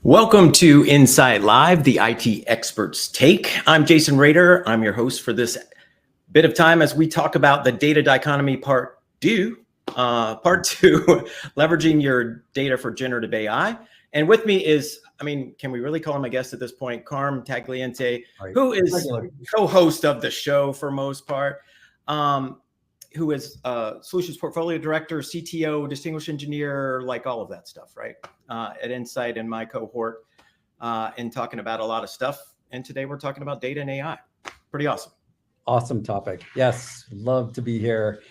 Welcome to Insight Live, the IT experts take. I'm Jason Rader. I'm your host for this bit of time as we talk about the data dichotomy part two, leveraging your data for generative AI. And with me is, can we really call him a guest at this point? Carm Tagliente, Right. who is co-host of the show for most part. Who is Solutions Portfolio Director, CTO, Distinguished Engineer, like all of that stuff, right? At Insight in my cohort, and talking about a lot of stuff. And today we're talking about data and AI. Pretty awesome. Awesome topic. Yes, love to be here.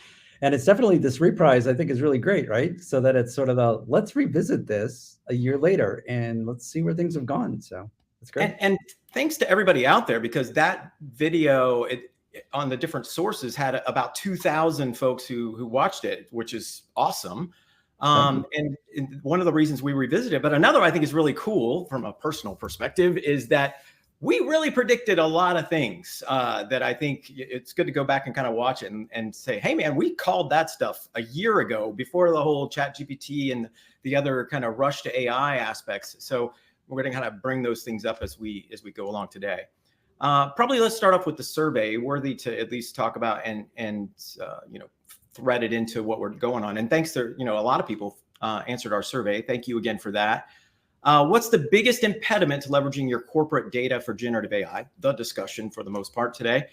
And it's definitely this reprise, I think, is really great, right? So that it's sort of let's revisit this a year later and let's see where things have gone. So it's great. And thanks to everybody out there, because that video, on the different sources had about 2,000 folks who watched it, which is awesome. And one of the reasons we revisited, but another I think is really cool from a personal perspective, is that we really predicted a lot of things that I think it's good to go back and kind of watch it and say, hey man, we called that stuff a year ago before the whole ChatGPT and the other kind of rush to AI aspects. So we're going to kind of bring those things up as we go along today. Probably let's start off with the survey, worthy to at least talk about and thread it into what we're going on. And thanks to, a lot of people answered our survey. Thank you again for that. What's the biggest impediment to leveraging your corporate data for generative AI? The discussion for the most part today.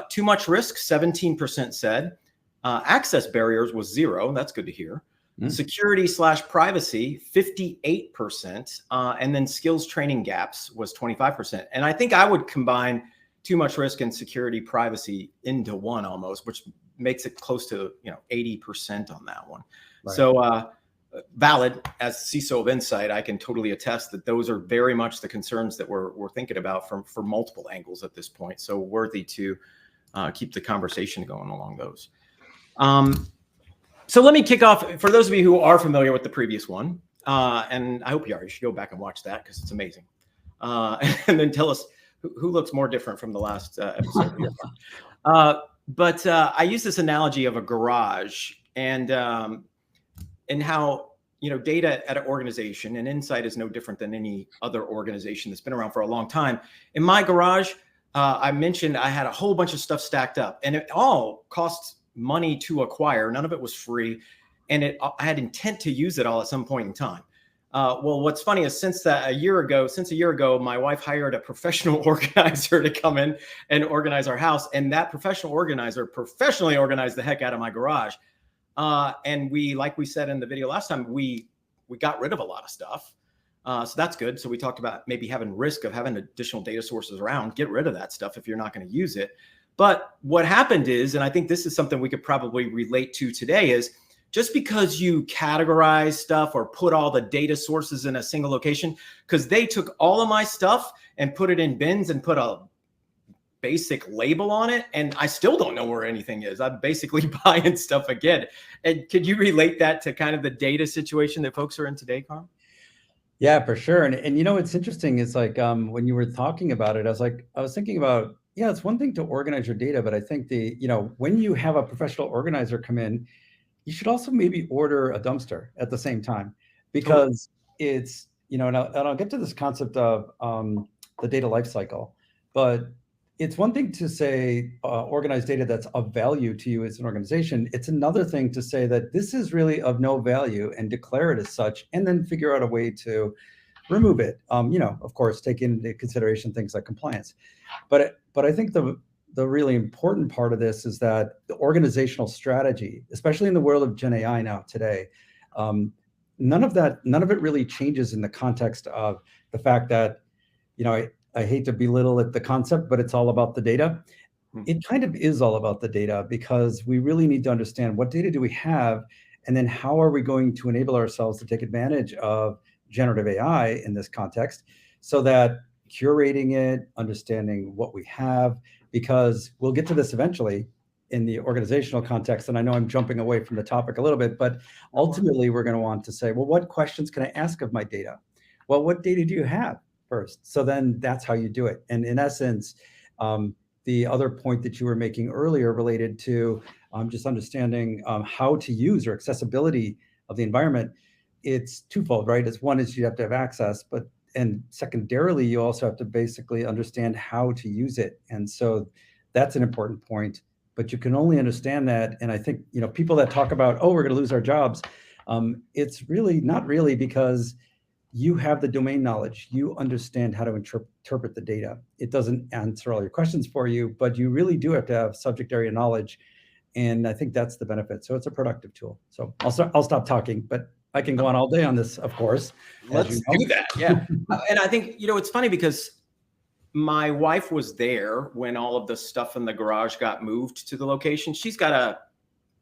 Too much risk, 17% said. Access barriers was 0. That's good to hear. Security/privacy, 58%, and then skills training gaps was 25%. And I think I would combine too much risk and security privacy into one almost, which makes it close to 80% on that one. Right. So valid. As CISO of Insight, I can totally attest that those are very much the concerns that we're thinking about from multiple angles at this point. So worthy to keep the conversation going along those. So let me kick off for those of you who are familiar with the previous one, and I hope you are. You should go back and watch that because it's amazing. And then tell us who looks more different from the last episode. But I use this analogy of a garage and how data at an organization, and Insight is no different than any other organization that's been around for a long time. In my garage, I mentioned I had a whole bunch of stuff stacked up, and it all costs money to acquire. None of it was free. And I had intent to use it all at some point in time. Well, what's funny is since a year ago, my wife hired a professional organizer to come in and organize our house. And that professional organizer professionally organized the heck out of my garage. And like we said in the video last time, we got rid of a lot of stuff. So that's good. So we talked about maybe having risk of having additional data sources around. Get rid of that stuff if you're not going to use it. But what happened is, and I think this is something we could probably relate to today, is just because you categorize stuff or put all the data sources in a single location, because they took all of my stuff and put it in bins and put a basic label on it, and I still don't know where anything is. I'm basically buying stuff again. And could you relate that to kind of the data situation that folks are in today, Carl? Yeah, for sure. And what's interesting is when you were talking about it, I was thinking about, yeah, it's one thing to organize your data, but I think when you have a professional organizer come in, you should also maybe order a dumpster at the same time, because it's, and I'll get to this concept of the data lifecycle, but it's one thing to say organize data that's of value to you as an organization. It's another thing to say that this is really of no value and declare it as such, and then figure out a way to remove it. Of course, take into consideration things like compliance. But I think the really important part of this is that the organizational strategy, especially in the world of Gen AI now today, none of it really changes in the context of the fact that, I hate to belittle it, the concept, but it's all about the data. It kind of is all about the data, because we really need to understand what data do we have, and then how are we going to enable ourselves to take advantage of generative AI in this context, so that curating it, understanding what we have, because we'll get to this eventually in the organizational context. And I know I'm jumping away from the topic a little bit, but ultimately we're going to want to say, well, what questions can I ask of my data? Well, what data do you have first? So then that's how you do it. And in essence, the other point that you were making earlier related to just understanding how to use or accessibility of the environment, it's twofold, right? One is you have to have access, but and secondarily, you also have to basically understand how to use it. And so that's an important point, but you can only understand that. And I think, people that talk about, oh, we're going to lose our jobs. It's really not really, because you have the domain knowledge. You understand how to interpret the data. It doesn't answer all your questions for you, but you really do have to have subject area knowledge. And I think that's the benefit. So it's a productive tool. So I'll stop talking, but I can go on all day on this, of course. Let's do that. Yeah. And I think, it's funny because my wife was there when all of the stuff in the garage got moved to the location. She's got a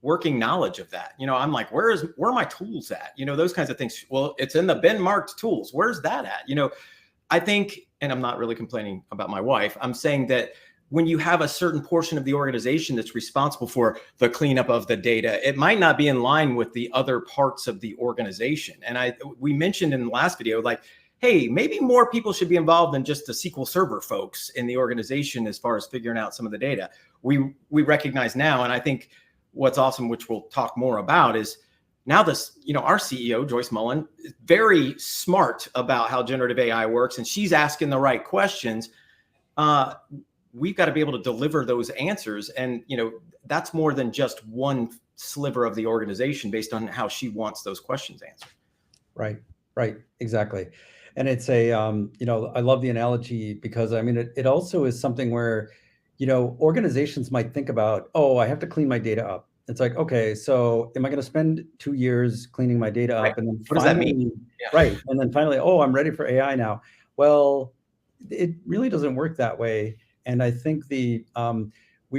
working knowledge of that. I'm like, where are my tools at? Those kinds of things. Well, it's in the bin marked tools. Where's that at? I think, and I'm not really complaining about my wife, I'm saying that when you have a certain portion of the organization that's responsible for the cleanup of the data, it might not be in line with the other parts of the organization. And we mentioned in the last video, like, hey, maybe more people should be involved than just the SQL Server folks in the organization as far as figuring out some of the data. We recognize now, and I think what's awesome, which we'll talk more about, is now this, our CEO, Joyce Mullen, is very smart about how generative AI works, and she's asking the right questions. We've got to be able to deliver those answers. And, that's more than just one sliver of the organization based on how she wants those questions answered. Right. Exactly. And it's I love the analogy because it also is something where, organizations might think about, oh, I have to clean my data up. It's like, okay, so am I going to spend 2 years cleaning my data up? And then what does that mean? Yeah. Right. And then finally, oh, I'm ready for AI now. Well, it really doesn't work that way. And I think we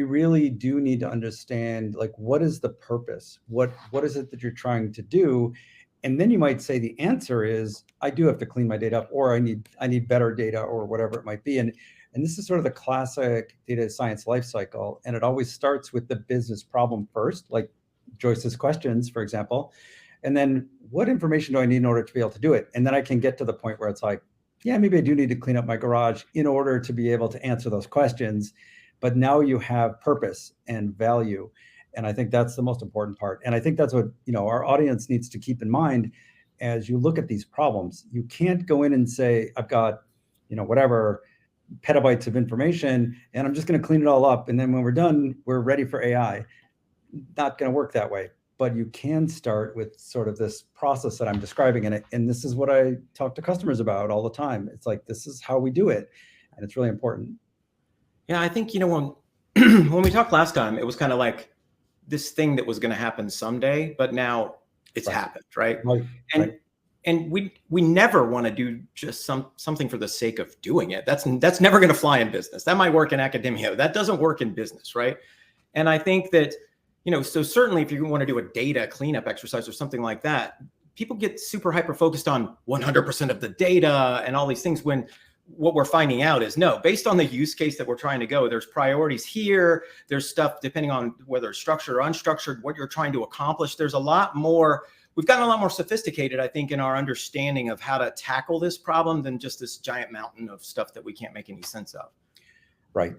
really do need to understand, like, what is the purpose? What is it that you're trying to do? And then you might say the answer is, I do have to clean my data up, or I need better data, or whatever it might be. And this is sort of the classic data science life cycle. And it always starts with the business problem first, like Joyce's questions, for example. And then what information do I need in order to be able to do it? And then I can get to the point where it's like, yeah, maybe I do need to clean up my garage in order to be able to answer those questions. But now you have purpose and value. And I think that's the most important part. And I think that's what, our audience needs to keep in mind as you look at these problems. You can't go in and say, I've got, whatever petabytes of information, and I'm just going to clean it all up. And then when we're done, we're ready for AI. Not going to work that way. But you can start with sort of this process that I'm describing in it. And this is what I talk to customers about all the time. It's like, this is how we do it. And it's really important. Yeah, I think, when we talked last time, it was kind of like this thing that was going to happen someday, but now it's happened, right? And we never want to do just something for the sake of doing it. That's never going to fly in business. That might work in academia. That doesn't work in business, right? And I think that, so certainly if you want to do a data cleanup exercise or something like that, people get super hyper focused on 100% of the data and all these things, when what we're finding out is, no, based on the use case that we're trying to go, there's priorities here. There's stuff depending on whether it's structured or unstructured, what you're trying to accomplish. There's a lot more. We've gotten a lot more sophisticated, I think, in our understanding of how to tackle this problem than just this giant mountain of stuff that we can't make any sense of. Right.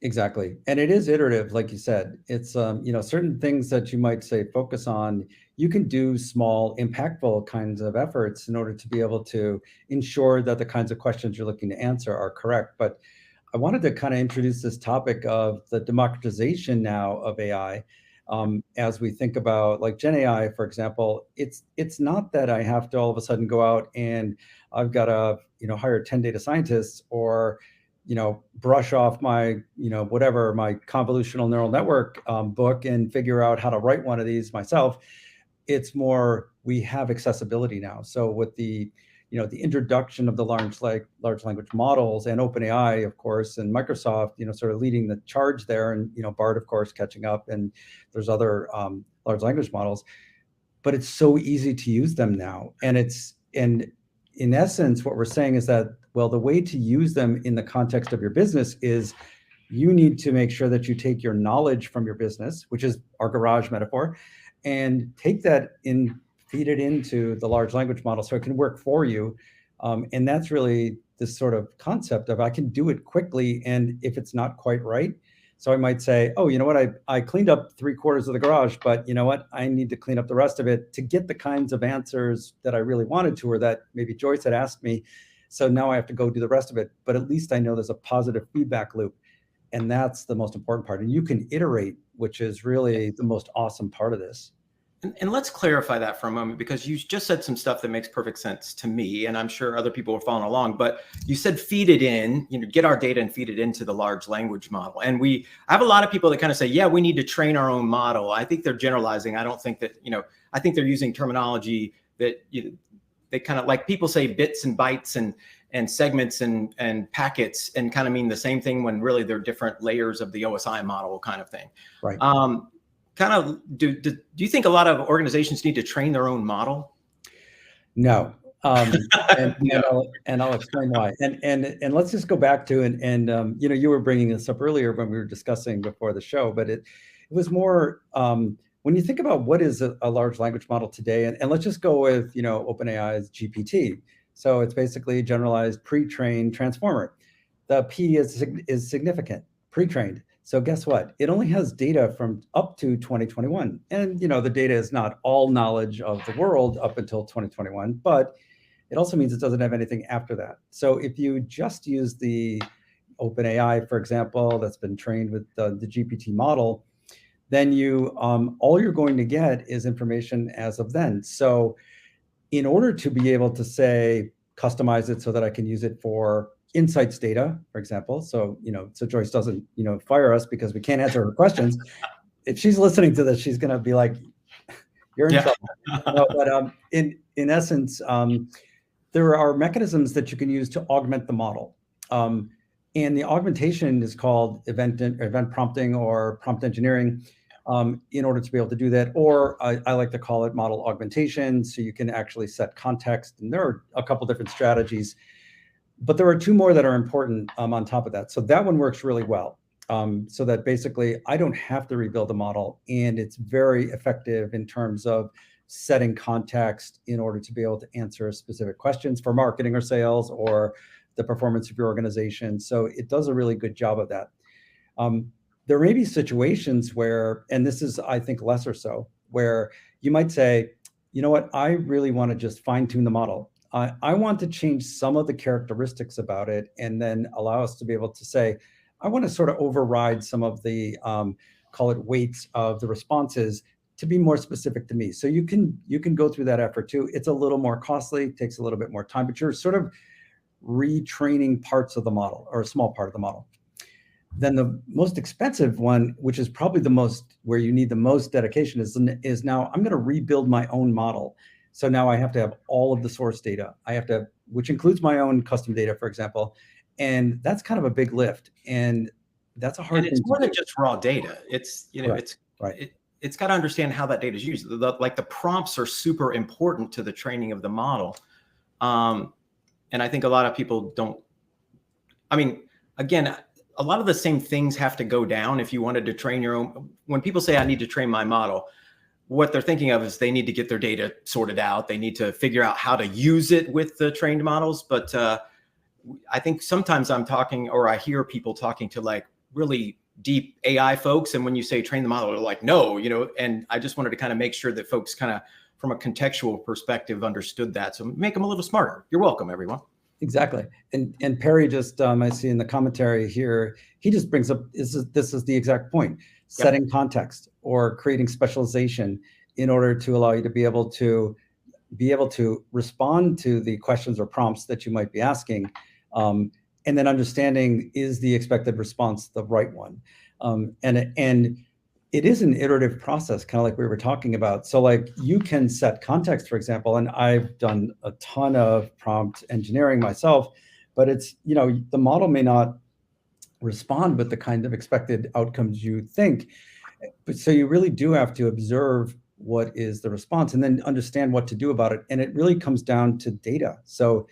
Exactly. And it is iterative, like you said. It's, certain things that you might say focus on, you can do small, impactful kinds of efforts in order to be able to ensure that the kinds of questions you're looking to answer are correct. But I wanted to kind of introduce this topic of the democratization now of AI. As we think about, like, Gen AI, for example, it's not that I have to all of a sudden go out and I've got to, hire 10 data scientists, or brush off my, whatever, my convolutional neural network book and figure out how to write one of these myself. It's more, we have accessibility now. So with the introduction of the large language models, and OpenAI, of course, and Microsoft, sort of leading the charge there, and, BART, of course, catching up, and there's other large language models, but it's so easy to use them now. And in essence, what we're saying is that, well, the way to use them in the context of your business is you need to make sure that you take your knowledge from your business, which is our garage metaphor, and take that in, feed it into the large language model so it can work for you. And that's really this sort of concept of, I can do it quickly, and if it's not quite right. So I might say, oh, you know what, I cleaned up 3/4 of the garage, but you know what, I need to clean up the rest of it to get the kinds of answers that I really wanted to, or that maybe Joyce had asked me. So now I have to go do the rest of it, but at least I know there's a positive feedback loop. And that's the most important part. And you can iterate, which is really the most awesome part of this. And let's clarify that for a moment, because you just said some stuff that makes perfect sense to me, and I'm sure other people are following along. But you said feed it in, get our data and feed it into the large language model. And I have a lot of people that kind of say, yeah, we need to train our own model. I think they're generalizing. I don't think that, I think they're using terminology that they kind of, like people say bits and bytes and segments and packets, and kind of mean the same thing when really they're different layers of the OSI model kind of thing. Right. Kind of, do you think a lot of organizations need to train their own model? No. And I'll explain why. And let's just go back to, you were bringing this up earlier when we were discussing before the show, but it was more, when you think about what is a large language model today, and let's just go with, OpenAI's GPT. So it's basically a generalized pre-trained transformer. The P is significant, pre-trained. So guess what? It only has data from up to 2021. And, the data is not all knowledge of the world up until 2021, but it also means it doesn't have anything after that. So if you just use the OpenAI, for example, that's been trained with the GPT model, then all you're going to get is information as of then. So in order to be able to say, customize it so that I can use it for insights data, for example. So, so Joyce doesn't, fire us because we can't answer her questions. If she's listening to this, she's going to be like, you're in trouble. No, but in essence, there are mechanisms that you can use to augment the model. And the augmentation is called event prompting or prompt engineering, in order to be able to do that. Or I like to call it model augmentation. So you can actually set context. And there are a couple different strategies. But there are two more that are important on top of that. So that one works really well. So that basically I don't have to rebuild the model, and it's very effective in terms of setting context in order to be able to answer specific questions for marketing or sales or the performance of your organization. So it does a really good job of that. There may be situations where, and this is, I think, less or so, where you might say, you know what, I really want to just fine tune the model. I want to change some of the characteristics about it, and then allow us to be able to say, I want to sort of override some of the, call it weights of the responses to be more specific to me. So you can go through that effort too. It's a little more costly, takes a little bit more time, but you're sort of retraining parts of the model, or a small part of the model. Then the most expensive one, which is probably the most, where you need the most dedication, is now I'm going to rebuild my own model. So now I have to have all of the source data. I have to, which includes my own custom data, for example. And that's kind of a big lift. And that's a hard thing. And it's more than just raw data. It's, Correct. Right. It's got to understand how that data is used. Like the prompts are super important to the training of the model. And I think a lot of people don't, I mean, again, a lot of the same things have to go down if you wanted to train your own. When people say, I need to train my model, what they're thinking of is they need to get their data sorted out. They need to figure out how to use it with the trained models. But I think sometimes I'm talking, or I hear people talking to like really deep AI folks. And when you say train the model, they're like, no, and I just wanted to kind of make sure that folks kind of from a contextual perspective understood that. So make them a little smarter. You're welcome, everyone. Exactly. And Perry just, I see in the commentary here, he just brings up, this is the exact point, setting context or creating specialization in order to allow you to be able to respond to the questions or prompts that you might be asking. And then understanding, is the expected response the right one? And it is an iterative process, kind of like we were talking about. So like you can set context, for example, and I've done a ton of prompt engineering myself, but it's, the model may not respond with the kind of expected outcomes you think. But so you really do have to observe what is the response and then understand what to do about it. And it really comes down to data. So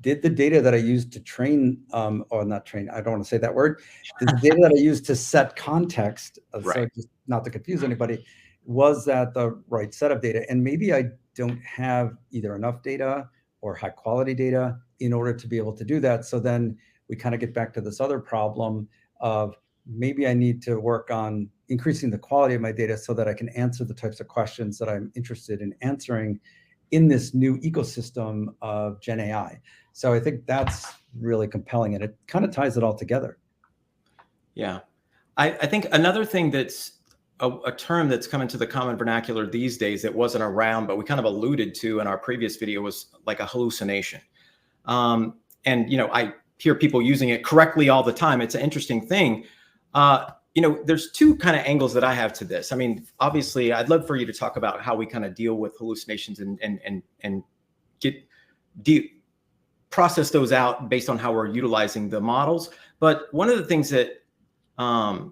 did the data that I used to train, or not train, I don't want to say that word, the data that I used to set context, so just not to confuse anybody, was that the right set of data? And maybe I don't have either enough data or high quality data in order to be able to do that. So then we kind of get back to this other problem of maybe I need to work on increasing the quality of my data so that I can answer the types of questions that I'm interested in answering in this new ecosystem of Gen AI. So I think that's really compelling, and it kind of ties it all together. Yeah. I think another thing that's a term that's come into the common vernacular these days that wasn't around, but we kind of alluded to in our previous video, was like a hallucination. And, I hear people using it correctly all the time. It's an interesting thing. There's two kind of angles that I have to this. I mean, obviously, I'd love for you to talk about how we kind of deal with hallucinations and process those out based on how we're utilizing the models. But one of the things that I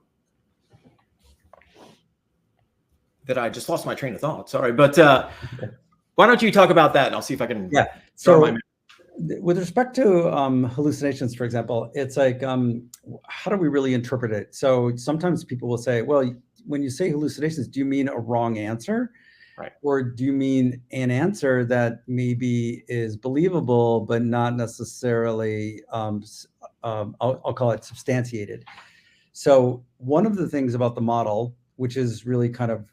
just lost my train of thought. Sorry, but why don't you talk about that, and I'll see if I can. Yeah. So, with respect to hallucinations, for example, it's like, how do we really interpret it? So sometimes people will say, well, when you say hallucinations, do you mean a wrong answer? Right. Or do you mean an answer that maybe is believable, but not necessarily, I'll call it substantiated. So one of the things about the model, which is really kind of,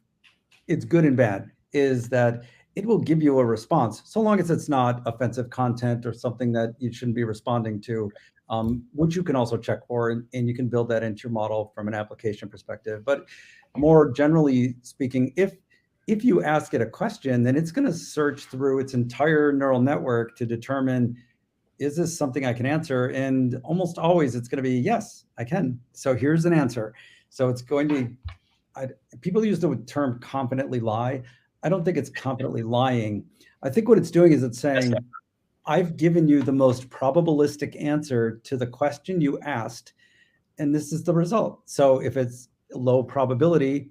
it's good and bad, is that it will give you a response, so long as it's not offensive content or something that you shouldn't be responding to, which you can also check for, and you can build that into your model from an application perspective. But more generally speaking, if you ask it a question, then it's going to search through its entire neural network to determine, is this something I can answer? And almost always it's going to be, yes, I can. So here's an answer. So it's going to be, people use the term confidently lie. I don't think it's confidently lying. I think what it's doing is it's saying, I've given you the most probabilistic answer to the question you asked, and this is the result. So if it's low probability,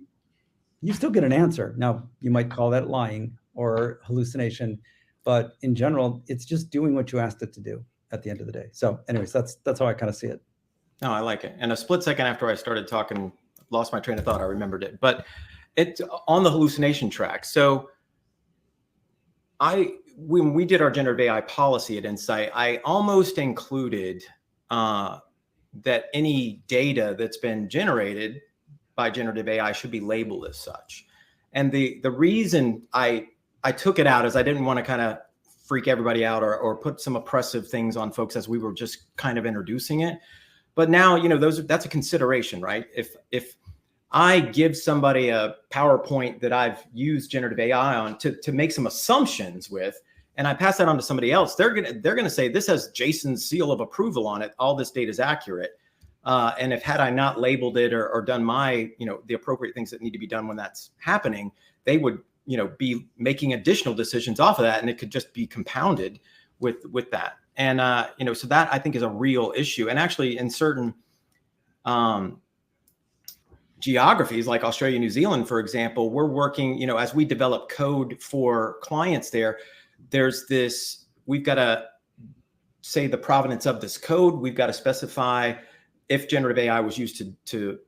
you still get an answer. Now, you might call that lying or hallucination, but in general, it's just doing what you asked it to do at the end of the day. So anyways, that's how I kind of see it. No, I like it. And a split second after I started talking, lost my train of thought, I remembered it. But it's on the hallucination track. So when we did our generative AI policy at Insight, I almost included that any data that's been generated by generative AI should be labeled as such. And the reason I took it out is I didn't want to kind of freak everybody out or put some oppressive things on folks as we were just kind of introducing it. But now, that's a consideration, right? If I give somebody a PowerPoint that I've used generative AI on to make some assumptions with, and I pass that on to somebody else, they're gonna say, this has Jason's seal of approval on it. All this data is accurate. And had I not labeled it or done my, the appropriate things that need to be done when that's happening, they would, be making additional decisions off of that, and it could just be compounded with that. And so that I think is a real issue. And actually, in certain geographies, like Australia, New Zealand, for example, we're working, as we develop code for clients there, there's this, we've got to say the provenance of this code. We've got to specify if generative AI was used to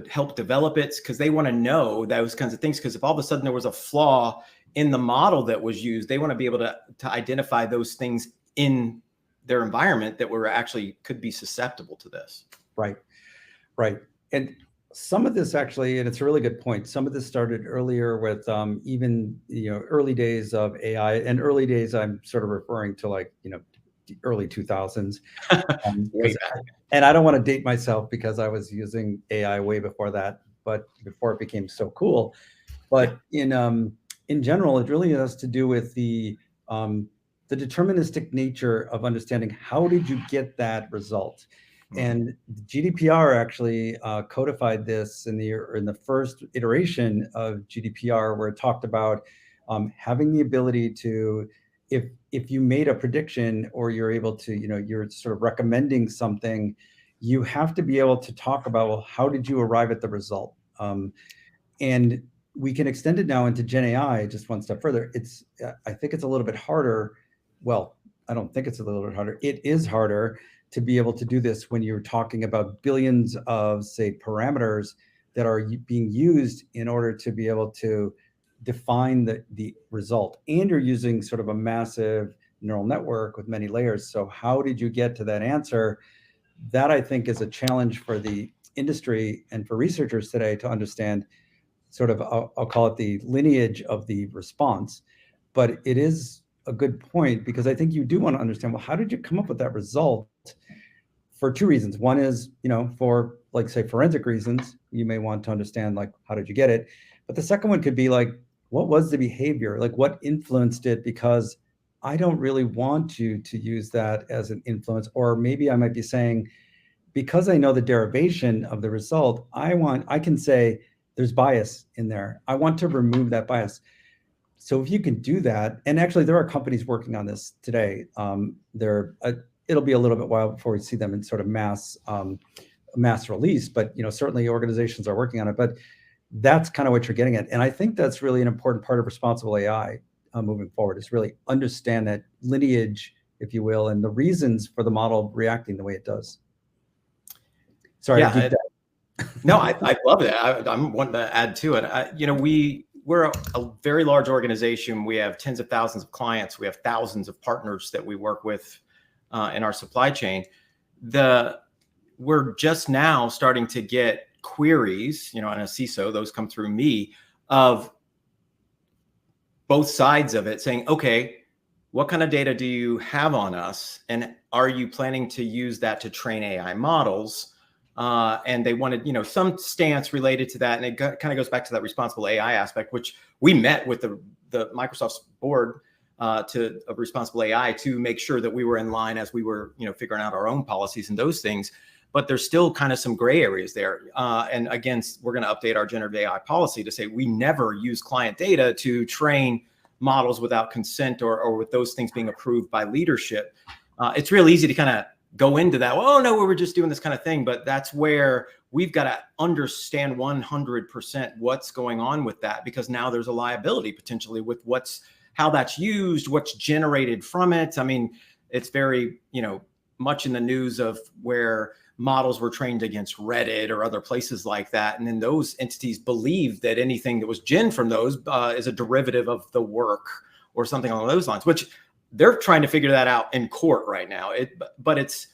help develop it, because they want to know those kinds of things. Because if all of a sudden there was a flaw in the model that was used, they want to be able to identify those things in their environment that were actually could be susceptible to this. Right. And some of this actually, and it's a really good point, some of this started earlier with even, early days of AI, and early days, I'm sort of referring to like, the early 2000s. And I don't want to date myself because I was using AI way before that, but before it became so cool. But in general, it really has to do with the deterministic nature of understanding how did you get that result. And GDPR actually codified this in the first iteration of GDPR, where it talked about having the ability to, if you made a prediction or you're able to, you're sort of recommending something, you have to be able to talk about, well, how did you arrive at the result? And we can extend it now into Gen AI just one step further. I think it's a little bit harder. Well, I don't think it's a little bit harder. It is harder to be able to do this when you're talking about billions of, say, parameters that are being used in order to be able to define the result. And you're using sort of a massive neural network with many layers. So how did you get to that answer? That, I think, is a challenge for the industry and for researchers today to understand sort of, I'll call it the lineage of the response. But it is a good point, because I think you do want to understand, well, how did you come up with that result? For two reasons. One is, for like say forensic reasons, you may want to understand like, how did you get it? But the second one could be like, what was the behavior? Like what influenced it? Because I don't really want to use that as an influence. Or maybe I might be saying, because I know the derivation of the result, I can say there's bias in there. I want to remove that bias. So if you can do that, and actually there are companies working on this today. It'll be a little bit while before we see them in sort of mass release, but certainly organizations are working on it. But that's kind of what you're getting at, and I think that's really an important part of responsible AI moving forward, is really understand that lineage, if you will, and the reasons for the model reacting the way it does. Sorry, yeah, no, I love it. I'm wanting to add to it. We're a very large organization. We have tens of thousands of clients. We have thousands of partners that we work with in our supply chain. We're just now starting to get queries, on a CISO, those come through me, of both sides of it saying, okay, what kind of data do you have on us? And are you planning to use that to train AI models? And they wanted, some stance related to that. And it kind of goes back to that responsible AI aspect, which we met with the Microsoft's board of responsible AI to make sure that we were in line as we were, figuring out our own policies and those things. But there's still kind of some gray areas there. And again, we're going to update our generative AI policy to say we never use client data to train models without consent or with those things being approved by leadership. It's real easy to kind of go into that. Well, oh no, we were just doing this kind of thing. But that's where we've got to understand 100% what's going on with that, because now there's a liability potentially with how that's used, what's generated from it. I mean, it's very, much in the news of where models were trained against Reddit or other places like that. And then those entities believe that anything that was gen from those is a derivative of the work or something along those lines, which they're trying to figure that out in court right now. But it's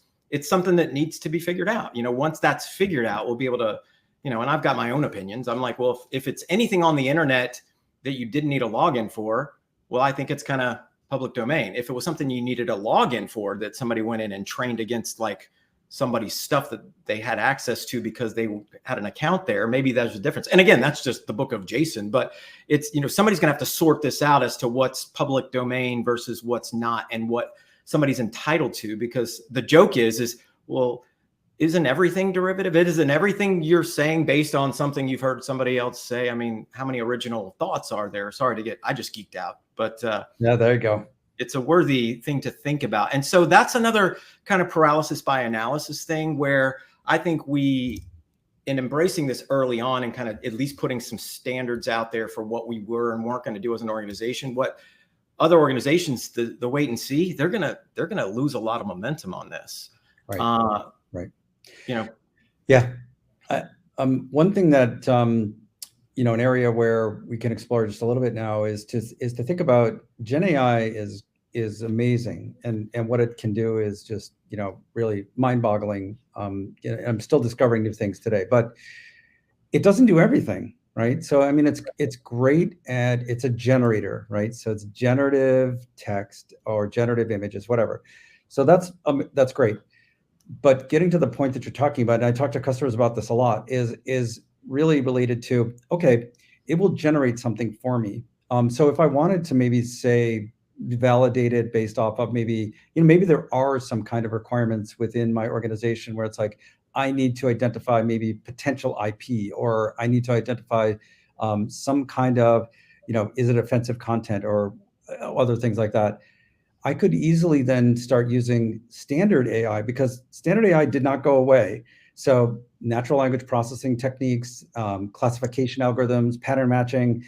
something that needs to be figured out. Once that's figured out, we'll be able to, and I've got my own opinions. I'm like, well, if it's anything on the internet that you didn't need a login for, well, I think it's kind of public domain. If it was something you needed a login for, that somebody went in and trained against like somebody's stuff that they had access to because they had an account there, maybe there's a difference. And again, that's just the book of Jason, but it's, somebody's gonna have to sort this out as to what's public domain versus what's not, and what somebody's entitled to, because the joke is, well, isn't everything derivative? It isn't everything you're saying based on something you've heard somebody else say. I mean, how many original thoughts are there? Sorry I just geeked out, but yeah, there you go. It's a worthy thing to think about. And so that's another kind of paralysis by analysis thing, where I think in embracing this early on and kind of at least putting some standards out there for what we were and weren't going to do as an organization, what other organizations, the wait and see, they're going to lose a lot of momentum on this. Right. Right. Yeah. One thing that, an area where we can explore just a little bit now is to think about Gen AI is amazing, and what it can do is just really mind-boggling. I'm still discovering new things today, but it doesn't do everything, right? So I mean, it's great at, it's a generator, right? So it's generative text or generative images, whatever. So that's great. But getting to the point that you're talking about, and I talk to customers about this a lot, is really related to, okay, it will generate something for me. So if I wanted to maybe say validate it based off of maybe there are some kind of requirements within my organization where it's like, I need to identify maybe potential IP, or I need to identify some kind of, is it offensive content or other things like that. I could easily then start using standard AI, because standard AI did not go away. So natural language processing techniques, classification algorithms, pattern matching,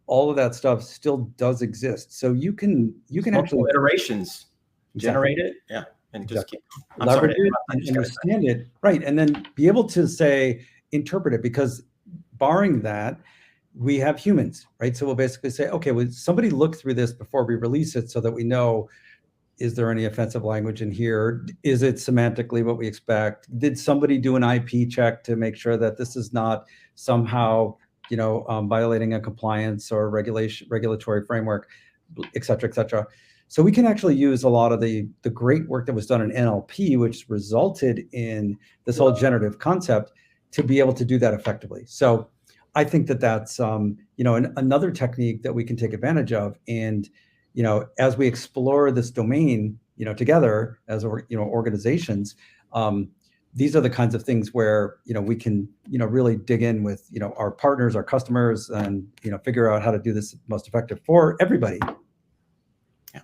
all of that stuff still does exist. So you can actually iterations generate it, yeah, and just keep leverage it and understand it, right, and then be able to say interpret it, because barring that, we have humans, right? So we'll basically say, okay, well, somebody look through this before we release it so that we know, is there any offensive language in here? Is it semantically what we expect? Did somebody do an IP check to make sure that this is not somehow, violating a compliance or regulatory framework, et cetera, et cetera. So we can actually use a lot of the great work that was done in NLP, which resulted in this whole generative concept, to be able to do that effectively. So I think that that's another technique that we can take advantage of. And as we explore this domain together as organizations, these are the kinds of things where we can really dig in with our partners, our customers, and figure out how to do this most effective for everybody. Yeah.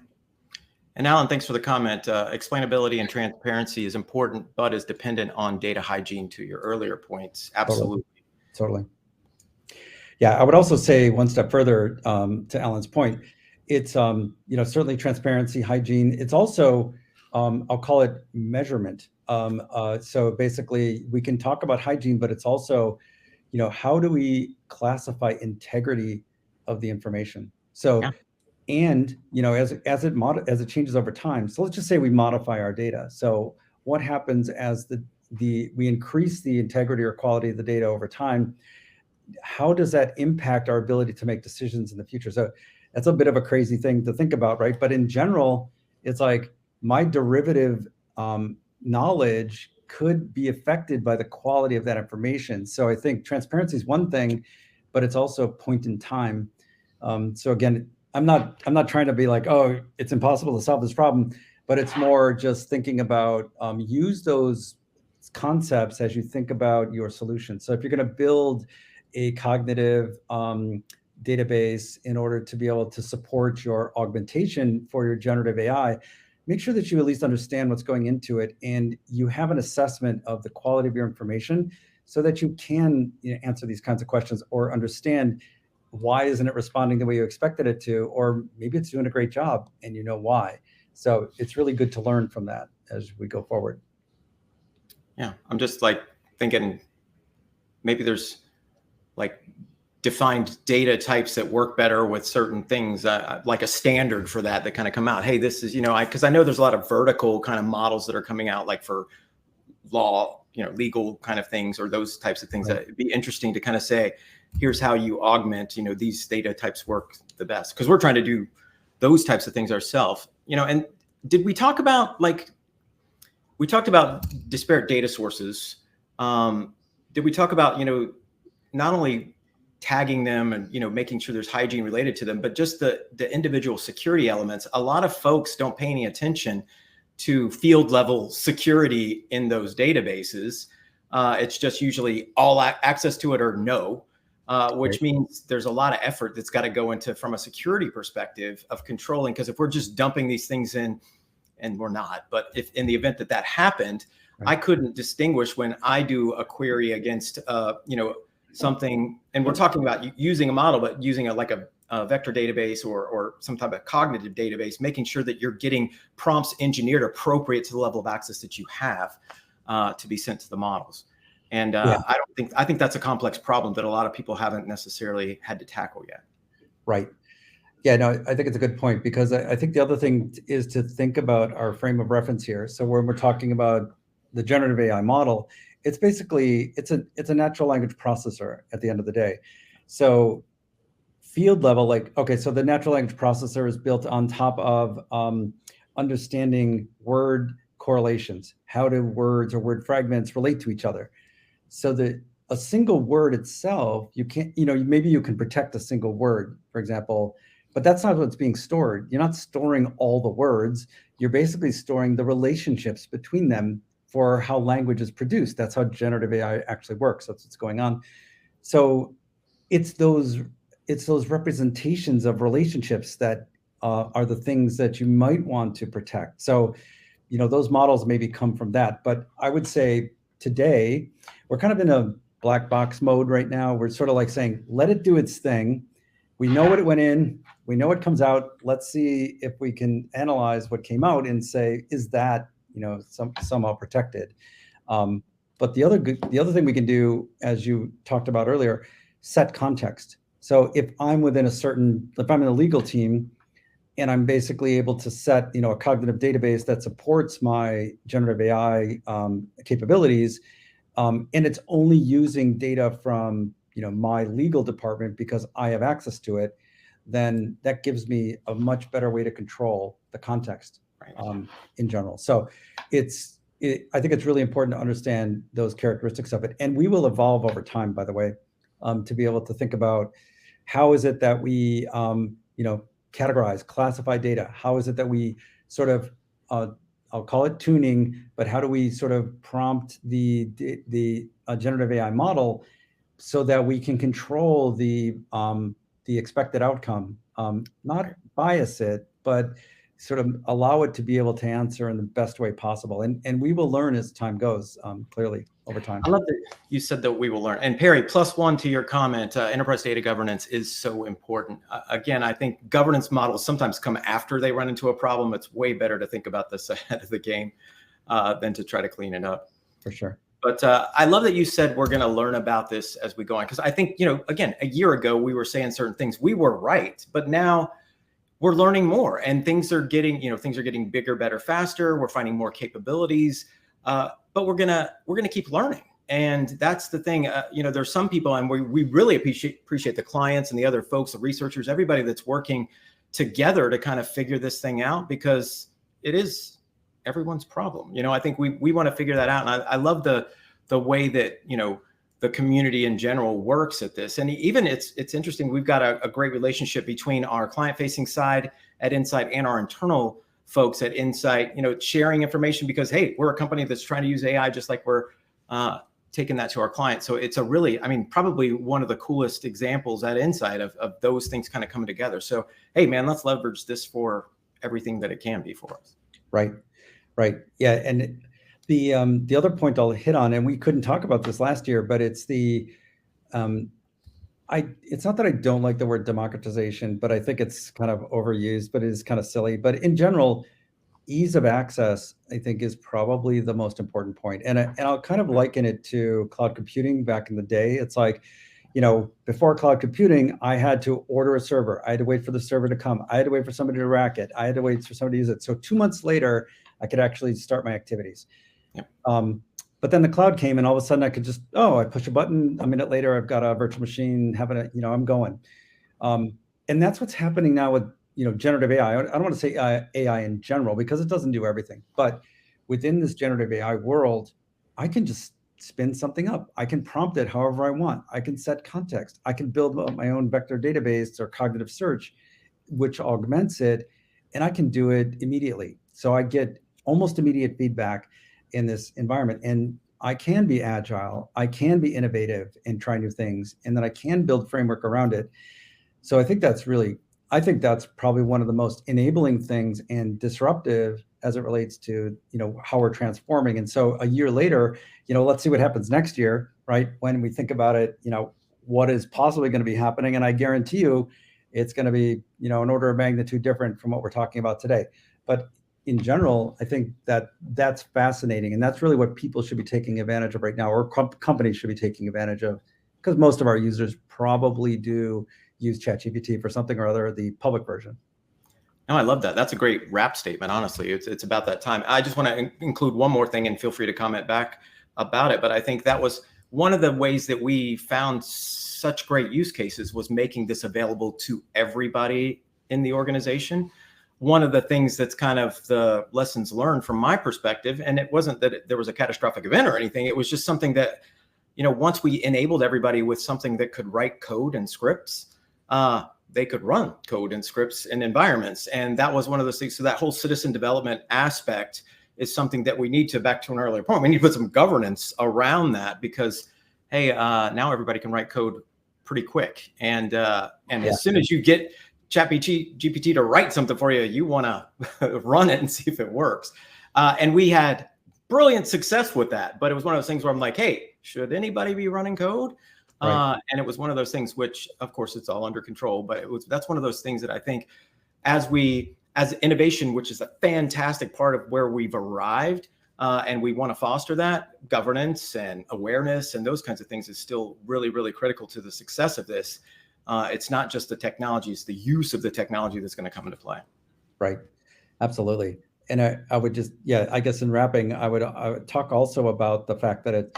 And Alan, thanks for the comment. Explainability and transparency is important, but is dependent on data hygiene, to your earlier points. Absolutely. Totally. Yeah, I would also say one step further, to Alan's point. It's certainly transparency, hygiene. It's also I'll call it measurement. So basically, we can talk about hygiene, but it's also how do we classify integrity of the information? So Yeah. and as it changes over time. So let's just say we modify our data. So what happens as we increase the integrity or quality of the data over time? How does that impact our ability to make decisions in the future? So that's a bit of a crazy thing to think about, right? But in general, it's like my derivative knowledge could be affected by the quality of that information. So I think transparency is one thing, but it's also a point in time. So again, I'm not trying to be like, oh, it's impossible to solve this problem, but it's more just thinking about use those concepts as you think about your solution. So if you're going to build a cognitive database in order to be able to support your augmentation for your generative AI, make sure that you at least understand what's going into it, and you have an assessment of the quality of your information so that you can answer these kinds of questions or understand why isn't it responding the way you expected it to, or maybe it's doing a great job and you know why. So it's really good to learn from that as we go forward. Yeah, I'm just like thinking maybe there's like defined data types that work better with certain things, like a standard for that kind of come out. Hey, this is, because I know there's a lot of vertical kind of models that are coming out, like for law, legal kind of things, or those types of things. Right. That it'd be interesting to kind of say, here's how you augment, these data types work the best, because we're trying to do those types of things ourselves. And did we talk about, we talked about disparate data sources. Did we talk about, not only tagging them and making sure there's hygiene related to them, but just the individual security elements? A lot of folks don't pay any attention to field level security in those databases. It's just usually all access to it or no, which means there's a lot of effort that's got to go into, from a security perspective, of controlling. Because if we're just dumping these things in, and we're not, but if in the event that happened, right, I couldn't distinguish when I do a query against something, and we're talking about using a model, but using a vector database or some type of cognitive database, making sure that you're getting prompts engineered appropriate to the level of access that you have to be sent to the models. And I think that's a complex problem that a lot of people haven't necessarily had to tackle yet. Right. Yeah, no, I think it's a good point, because I think the other thing is to think about our frame of reference here. So when we're talking about the generative AI model, it's basically, it's a natural language processor at the end of the day. So field level, so the natural language processor is built on top of understanding word correlations. How do words or word fragments relate to each other? So that a single word itself, you can't, maybe you can protect a single word, for example, but that's not what's being stored. You're not storing all the words. You're basically storing the relationships between them for how language is produced. That's how generative AI actually works. That's what's going on. So it's those representations of relationships that are the things that you might want to protect. So, those models maybe come from that. But I would say today, we're kind of in a black box mode right now. We're sort of like saying, let it do its thing. We know what it went in. We know what comes out. Let's see if we can analyze what came out and say, is that somehow protected? But the other thing we can do, as you talked about earlier, set context. So if I'm in a legal team, and I'm basically able to set a cognitive database that supports my generative AI capabilities, and it's only using data from my legal department because I have access to it, then that gives me a much better way to control the context Right. in general. So I think it's really important to understand those characteristics of it. And we will evolve over time, by the way, to be able to think about how is it that we, categorize, classify data? How is it that we sort of, I'll call it tuning, but how do we sort of prompt the generative AI model so that we can control the expected outcome, not bias it, but sort of allow it to be able to answer in the best way possible. And we will learn as time goes, clearly over time. I love that you said that we will learn. And Perry, +1 to your comment, enterprise data governance is so important. Again, I think governance models sometimes come after they run into a problem. It's way better to think about this ahead of the game than to try to clean it up. For sure. But I love that you said we're going to learn about this as we go on. Because I think, again, a year ago, we were saying certain things. We were right. But now we're learning more and things are getting bigger, better, faster. We're finding more capabilities. But we're gonna keep learning, and that's the thing. There's some people, and we really appreciate the clients and the other folks, the researchers, everybody that's working together to kind of figure this thing out, because it is everyone's problem. I think we want to figure that out, and I love the way that the community in general works at this. And even it's interesting. We've got a great relationship between our client-facing side at Insight and our internal folks at Insight, sharing information, because, hey, we're a company that's trying to use AI just like we're taking that to our clients. So it's probably one of the coolest examples at Insight of those things kind of coming together. So, hey, man, let's leverage this for everything that it can be for us. Right. Yeah. And the other point I'll hit on, and we couldn't talk about this last year, but it's it's not that I don't like the word democratization, but I think it's kind of overused, but it is kind of silly. But in general, ease of access, I think, is probably the most important point. And I'll kind of liken it to cloud computing back in the day. It's like, before cloud computing, I had to order a server. I had to wait for the server to come. I had to wait for somebody to rack it. I had to wait for somebody to use it. So 2 months later, I could actually start my activities. Yep. But then the cloud came, and all of a sudden I could just, I push a button. A minute later, I've got a virtual machine I'm going. And that's what's happening now with, generative AI. I don't want to say AI in general, because it doesn't do everything. But within this generative AI world, I can just spin something up. I can prompt it however I want. I can set context. I can build my own vector database or cognitive search, which augments it, and I can do it immediately. So I get almost immediate feedback in this environment, and I can be agile, I can be innovative and try new things, and then I can build framework around it. So I think that's probably one of the most enabling things and disruptive as it relates to, how we're transforming. And so a year later, let's see what happens next year, right? When we think about it, what is possibly going to be happening. And I guarantee you it's going to be, an order of magnitude different from what we're talking about today. But in general, I think that's fascinating. And that's really what people should be taking advantage of right now, or companies should be taking advantage of, because most of our users probably do use ChatGPT for something or other, the public version. No, I love that. That's a great wrap statement. Honestly, it's about that time. I just want to include one more thing, and feel free to comment back about it. But I think that was one of the ways that we found such great use cases, was making this available to everybody in the organization. One of the things that's kind of the lessons learned from my perspective, and it wasn't that there was a catastrophic event or anything. It was just something that, once we enabled everybody with something that could write code and scripts, they could run code and scripts in environments. And that was one of those things. So that whole citizen development aspect is something that we need to, back to an earlier point, we need to put some governance around that, because, hey, now everybody can write code pretty quick. And as soon as you get GPT to write something for you, you want to run it and see if it works. And we had brilliant success with that. But it was one of those things where I'm like, hey, should anybody be running code? Right. And it was one of those things, which, of course, it's all under control. But that's one of those things that I think, as innovation, which is a fantastic part of where we've arrived, and we want to foster that, governance and awareness and those kinds of things is still really, really critical to the success of this. It's not just the technology, it's the use of the technology that's going to come into play. Right. Absolutely. And I would just, I guess in wrapping, I would talk also about the fact that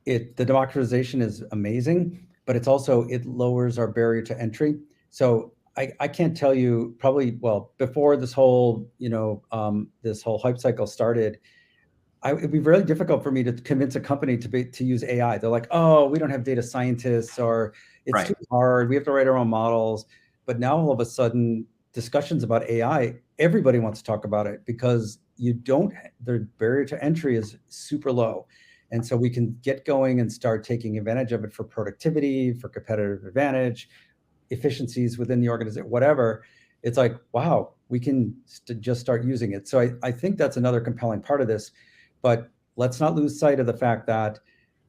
the democratization is amazing, but it lowers our barrier to entry. So I can't tell you probably, well, before this whole, this whole hype cycle started, it'd be very difficult for me to convince a company to use AI. They're like, oh, we don't have data scientists, or it's too Right. hard. We have to write our own models. But now all of a sudden, discussions about AI, everybody wants to talk about it because the barrier to entry is super low. And so we can get going and start taking advantage of it for productivity, for competitive advantage, efficiencies within the organization, whatever. It's like, wow, we can just start using it. So I think that's another compelling part of this. But let's not lose sight of the fact that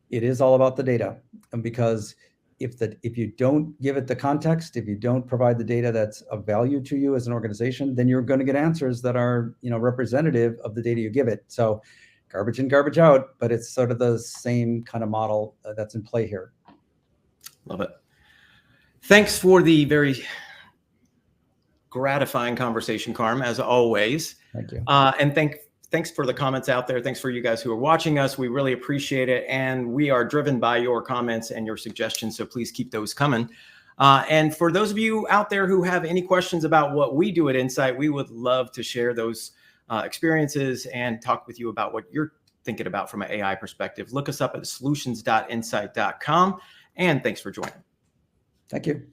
it is all about the data. And because if you don't give it the context, if you don't provide the data that's of value to you as an organization, then you're going to get answers that are, representative of the data you give it. So garbage in, garbage out, but it's sort of the same kind of model that's in play here. Love it. Thanks for the very gratifying conversation, Carm, as always. Thank you. And thanks for the comments out there. Thanks for you guys who are watching us. We really appreciate it. And we are driven by your comments and your suggestions. So please keep those coming. And for those of you out there who have any questions about what we do at Insight, we would love to share those experiences and talk with you about what you're thinking about from an AI perspective. Look us up at solutions.insight.com. And thanks for joining. Thank you.